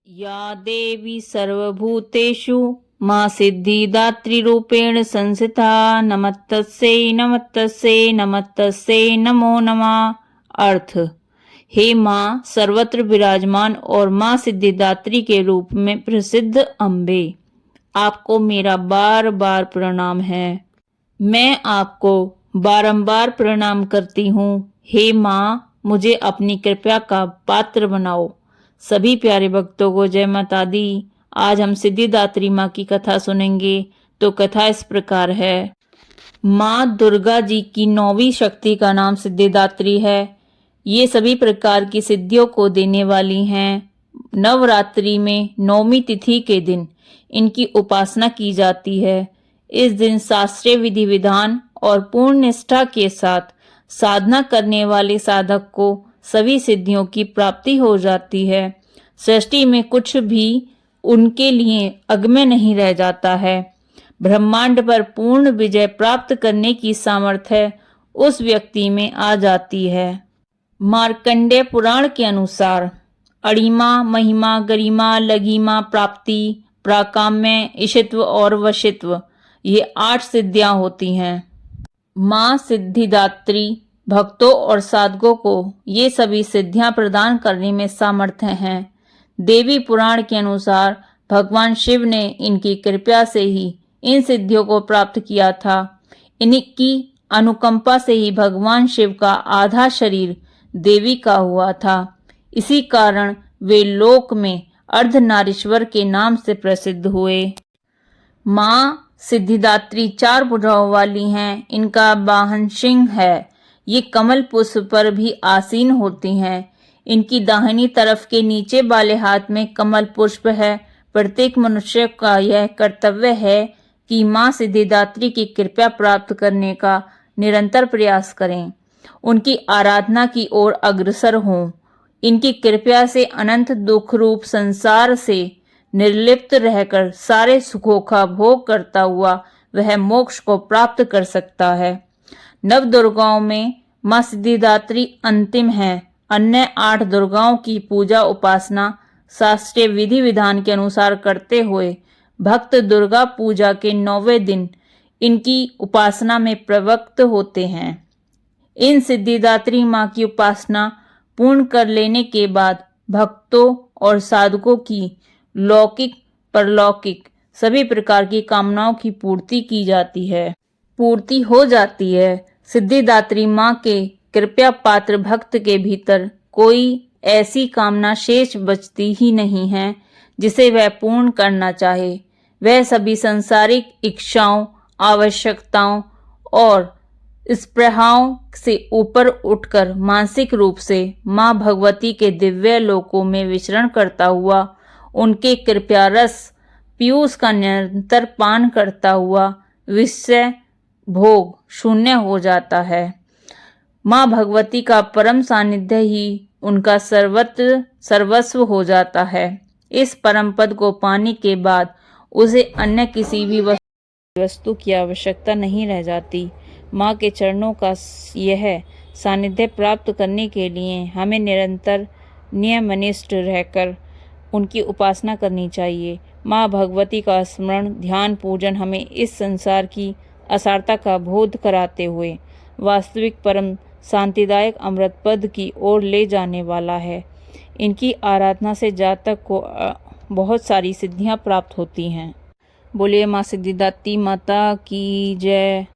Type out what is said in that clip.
या देवी सर्वभूतेषु मां सिद्धिदात्रीरूपेण संस्थिता नमस्तस्यै नमस्तस्यै नमस्तस्यै नमो नमः। अर्थ, हे मां सर्वत्र विराजमान और मां सिद्धिदात्री के रूप में प्रसिद्ध अम्बे, आपको मेरा बार बार प्रणाम है। मैं आपको बारंबार प्रणाम करती हूँ। हे मां, मुझे अपनी कृपा का पात्र बनाओ। सभी प्यारे भक्तों को जय माता दी। आज हम सिद्धिदात्री माँ की कथा सुनेंगे। तो कथा इस प्रकार है। माँ दुर्गा जी की 9वीं शक्ति का नाम सिद्धिदात्री है। ये सभी प्रकार की सिद्धियों को देने वाली हैं। नवरात्रि में 9वीं तिथि के दिन इनकी उपासना की जाती है। इस दिन शास्त्रीय विधि विधान और पूर्ण निष्ठा के साथ साधना करने वाले साधक को सभी सिद्धियों की प्राप्ति हो जाती है। सृष्टि में कुछ भी उनके लिए अगम्य नहीं रह जाता है। ब्रह्मांड पर पूर्ण विजय प्राप्त करने की सामर्थ्य उस व्यक्ति में आ जाती है। मार्कंडेय पुराण के अनुसार अणिमा, महिमा, गरिमा, लघिमा, प्राप्ति, प्राकाम्य, ईशित्व और वशित्व, ये 8 सिद्धियां होती हैं। माँ सिद्धिदात्री भक्तों और साधकों को ये सभी सिद्धियां प्रदान करने में सामर्थ्य हैं। देवी पुराण के अनुसार भगवान शिव ने इनकी कृपा से ही इन सिद्धियों को प्राप्त किया था। इनकी अनुकंपा से ही भगवान शिव का आधा शरीर देवी का हुआ था। इसी कारण वे लोक में अर्धनारीश्वर के नाम से प्रसिद्ध हुए। माँ सिद्धिदात्री 4 भुजाओं वाली हैं। इनका वाहन सिंह है। ये कमल पुष्प पर भी आसीन होती हैं। इनकी दाहिनी तरफ के नीचे वाले हाथ में कमल पुष्प है। प्रत्येक मनुष्य का यह कर्तव्य है कि माँ सिद्धिदात्री की कृपा प्राप्त करने का निरंतर प्रयास करें, उनकी आराधना की ओर अग्रसर हों। इनकी कृपा से अनंत दुख रूप संसार से निर्लिप्त रहकर सारे सुखों का भोग करता हुआ वह मोक्ष को प्राप्त कर सकता है। नव दुर्गाओं में माँ सिद्धिदात्री अंतिम है। अन्य 8 दुर्गाओं की पूजा उपासना शास्त्रीय विधि विधान के अनुसार करते हुए भक्त दुर्गा पूजा के 9वें दिन इनकी उपासना में प्रवृत्त होते हैं। इन सिद्धिदात्री माँ की उपासना पूर्ण कर लेने के बाद भक्तों और साधकों की लौकिक परलौकिक सभी प्रकार की कामनाओं की पूर्ति की जाती है, पूर्ति हो जाती है। सिद्धिदात्री माँ के कृपया पात्र भक्त के भीतर कोई ऐसी कामना शेष बचती ही नहीं है जिसे वह पूर्ण करना चाहे। वह सभी सांसारिक इच्छाओं, आवश्यकताओं और स्पृहाओं से ऊपर उठकर मानसिक रूप से माँ भगवती के दिव्य लोकों में विचरण करता हुआ उनके कृपया रस पीयूष का निरंतर पान करता हुआ विषय भोग शून्य हो जाता है। माँ भगवती का परम सानिध्य ही उनका सर्वस्व हो जाता है। इस परम पद को पाने के बाद उसे अन्य किसी भी वस्तु की आवश्यकता नहीं रह जाती। माँ के चरणों का यह सानिध्य प्राप्त करने के लिए हमें निरंतर नियमनिष्ठ रहकर उनकी उपासना करनी चाहिए। माँ भगवती का स्मरण, ध्यान, पूजन हमें इस संसार की असारता का बोध कराते हुए वास्तविक परम शांतिदायक अमृत पद की ओर ले जाने वाला है। इनकी आराधना से जातक को बहुत सारी सिद्धियां प्राप्त होती हैं। बोलिए माँ सिद्धिदात्री माता की जय।